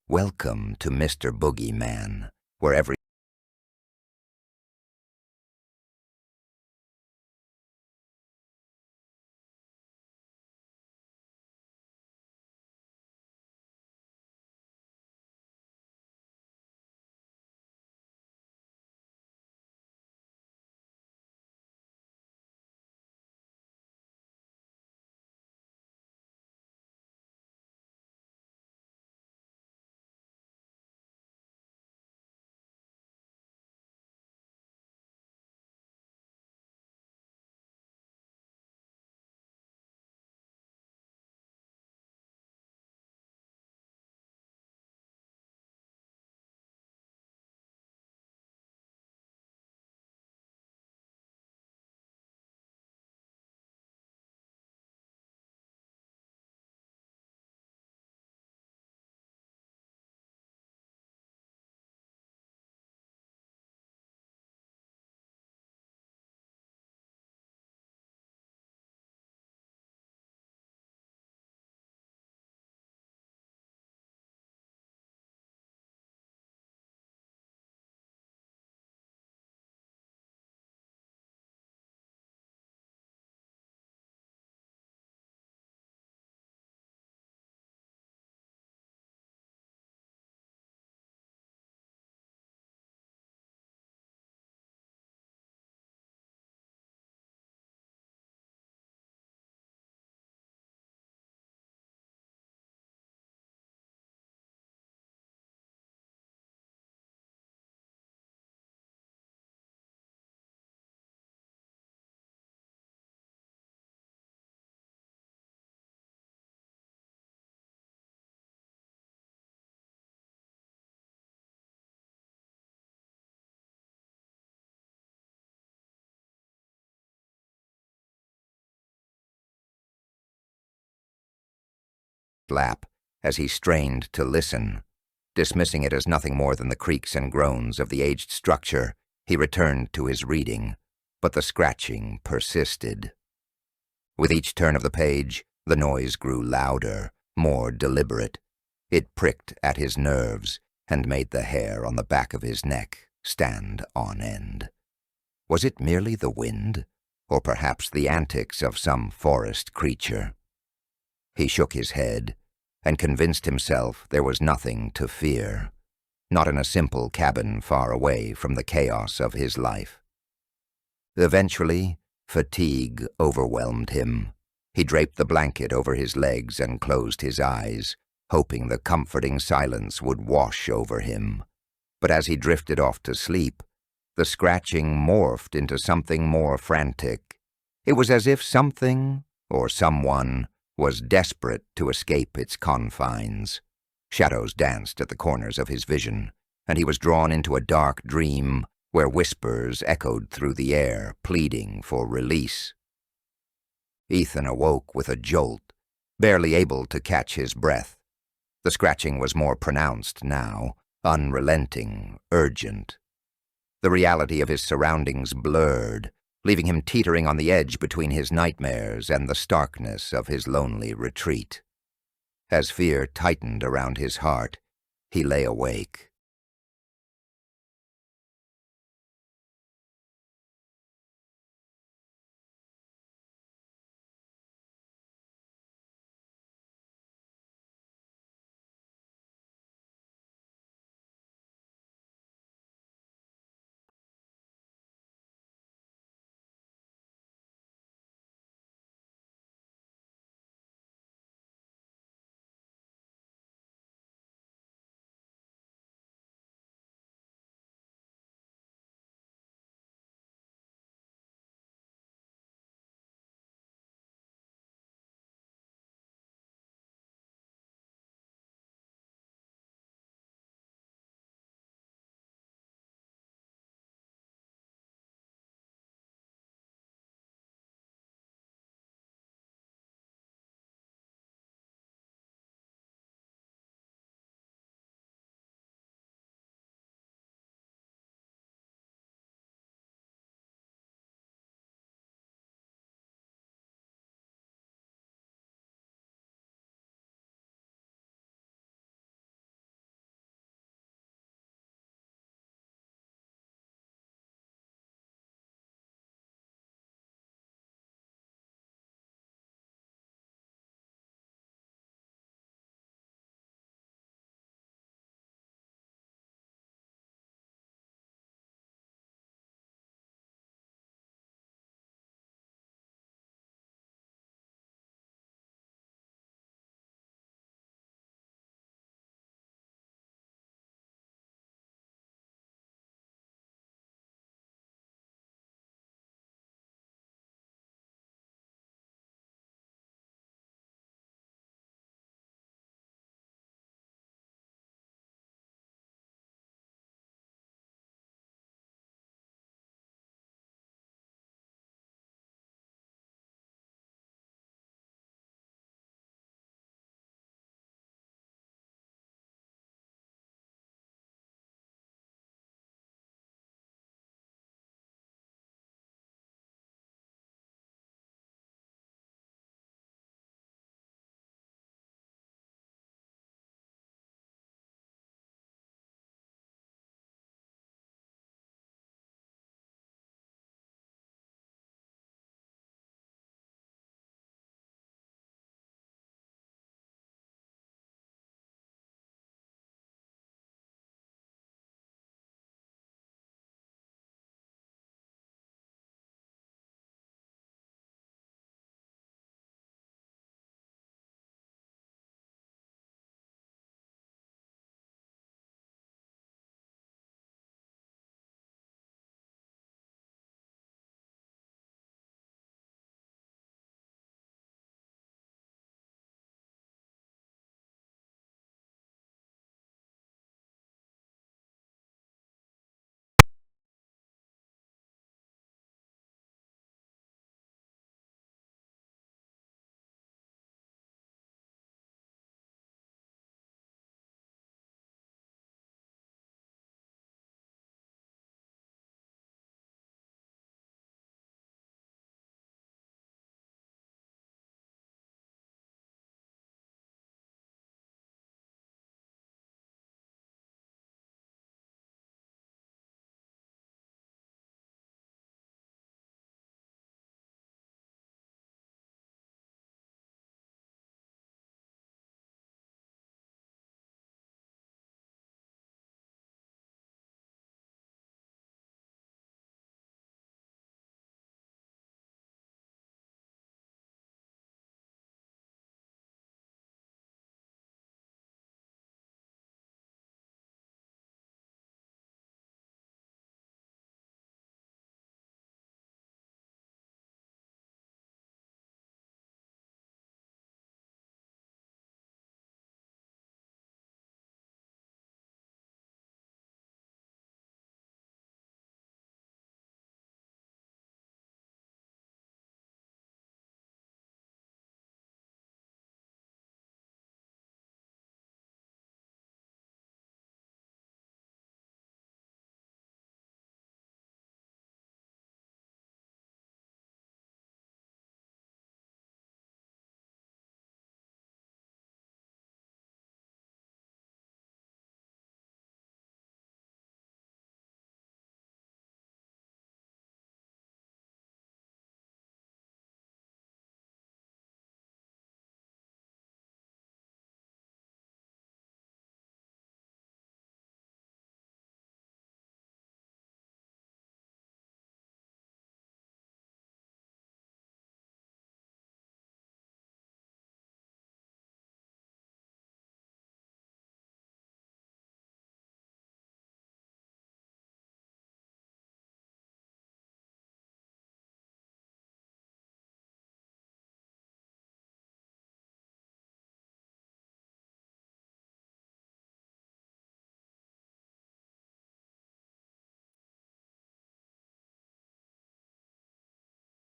Welcome to Mr. Boogeyman, where every lap as he strained to listen. Dismissing it as nothing more than the creaks and groans of the aged structure, he returned to his reading, but the scratching persisted. With each turn of the page, the noise grew louder, more deliberate. It pricked at his nerves and made the hair on the back of his neck stand on end. Was it merely the wind, or perhaps the antics of some forest creature? He shook his head and convinced himself there was nothing to fear, not in a simple cabin far away from the chaos of his life. Eventually, fatigue overwhelmed him. He draped the blanket over his legs and closed his eyes, hoping the comforting silence would wash over him. But as he drifted off to sleep, the scratching morphed into something more frantic. It was as if something, or someone, was desperate to escape its confines. Shadows danced at the corners of his vision, and he was drawn into a dark dream where whispers echoed through the air, pleading for release. Ethan awoke with a jolt, barely able to catch his breath. The scratching was more pronounced now, unrelenting, urgent. The reality of his surroundings blurred, leaving him teetering on the edge between his nightmares and the starkness of his lonely retreat. As fear tightened around his heart, he lay awake.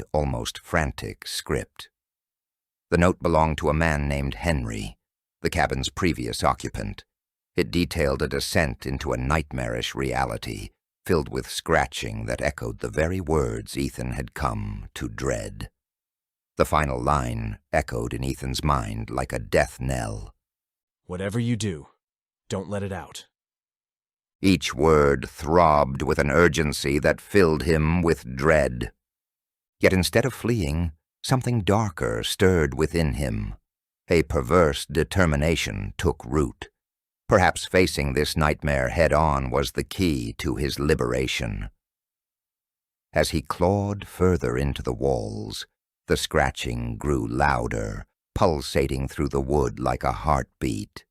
hurried, almost frantic script. The note belonged to a man named Henry, the cabin's previous occupant. It detailed a descent into a nightmarish reality, filled with scratching that echoed the very words Ethan had come to dread. The final line echoed in Ethan's mind like a death knell. "Whatever you do, don't let it out." Each word throbbed with an urgency that filled him with dread. Yet instead of fleeing, something darker stirred within him. A perverse determination took root. Perhaps facing this nightmare head-on was the key to his liberation. As he clawed further into the walls, the scratching grew louder, pulsating through the wood like a heartbeat.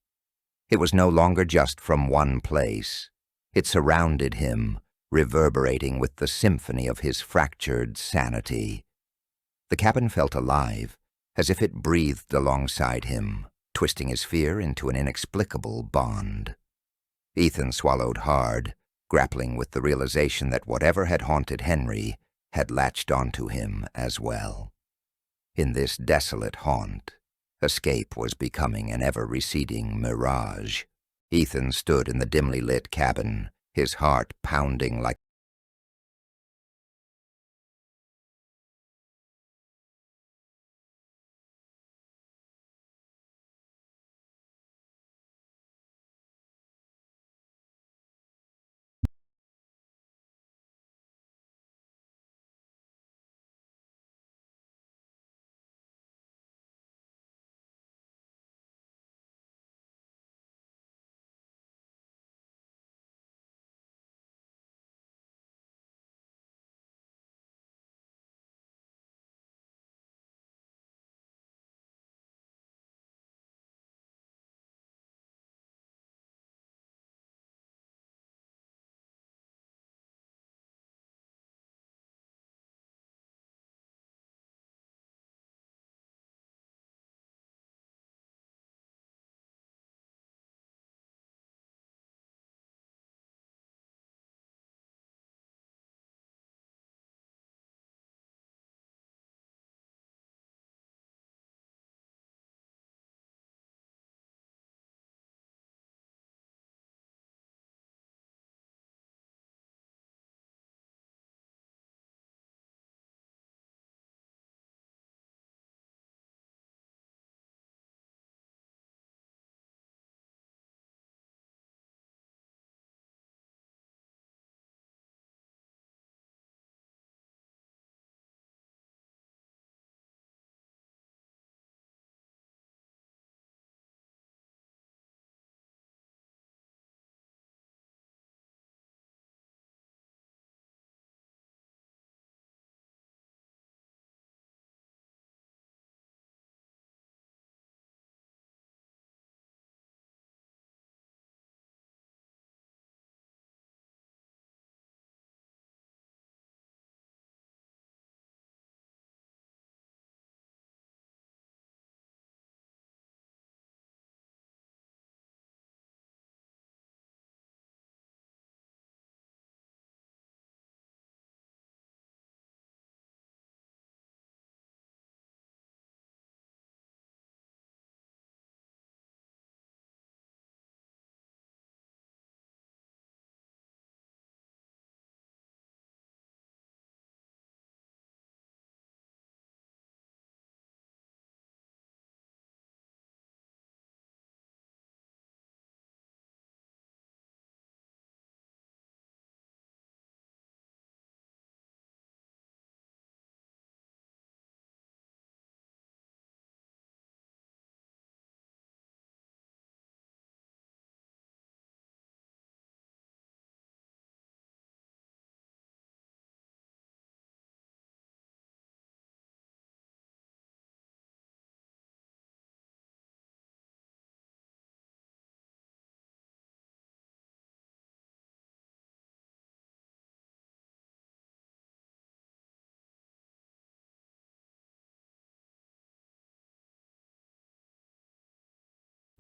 It was no longer just from one place. It surrounded him, reverberating with the symphony of his fractured sanity. The cabin felt alive, as if it breathed alongside him, twisting his fear into an inexplicable bond. Ethan swallowed hard, grappling with the realization that whatever had haunted Henry had latched onto him as well. In this desolate haunt, escape was becoming an ever-receding mirage. Ethan stood in the dimly lit cabin, his heart pounding like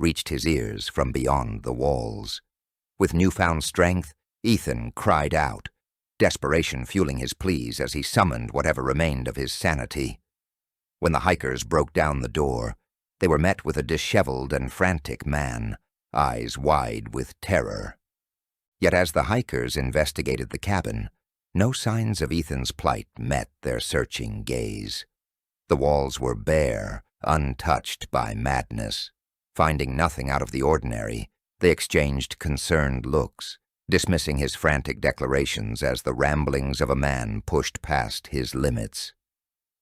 reached his ears from beyond the walls. With newfound strength, Ethan cried out. desperation fueling his pleas as he summoned whatever remained of his sanity. When the hikers broke down the door, they were met with a disheveled and frantic man, eyes wide with terror. Yet as the hikers investigated the cabin, no signs of Ethan's plight met their searching gaze. The walls were bare, untouched by madness. Finding nothing out of the ordinary, they exchanged concerned looks, dismissing his frantic declarations as the ramblings of a man pushed past his limits.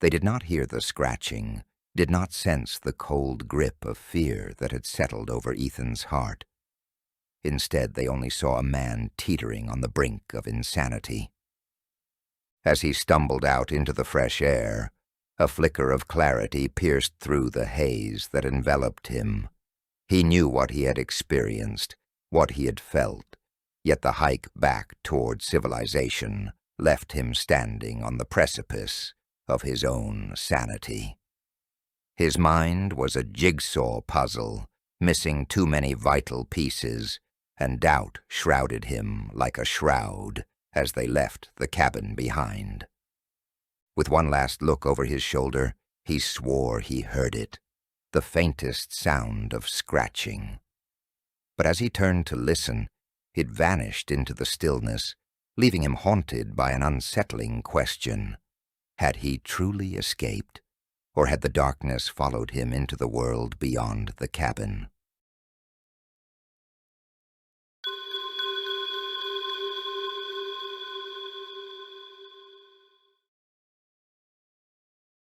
They did not hear the scratching, did not sense the cold grip of fear that had settled over Ethan's heart. Instead, they only saw a man teetering on the brink of insanity. As he stumbled out into the fresh air, a flicker of clarity pierced through the haze that enveloped him. He knew what he had experienced, what he had felt, yet the hike back toward civilization left him standing on the precipice of his own sanity. His mind was a jigsaw puzzle, missing too many vital pieces, and doubt shrouded him like a shroud as they left the cabin behind. With one last look over his shoulder, he swore he heard it, the faintest sound of scratching. But as he turned to listen, it vanished into the stillness, leaving him haunted by an unsettling question. Had he truly escaped, or had the darkness followed him into the world beyond the cabin?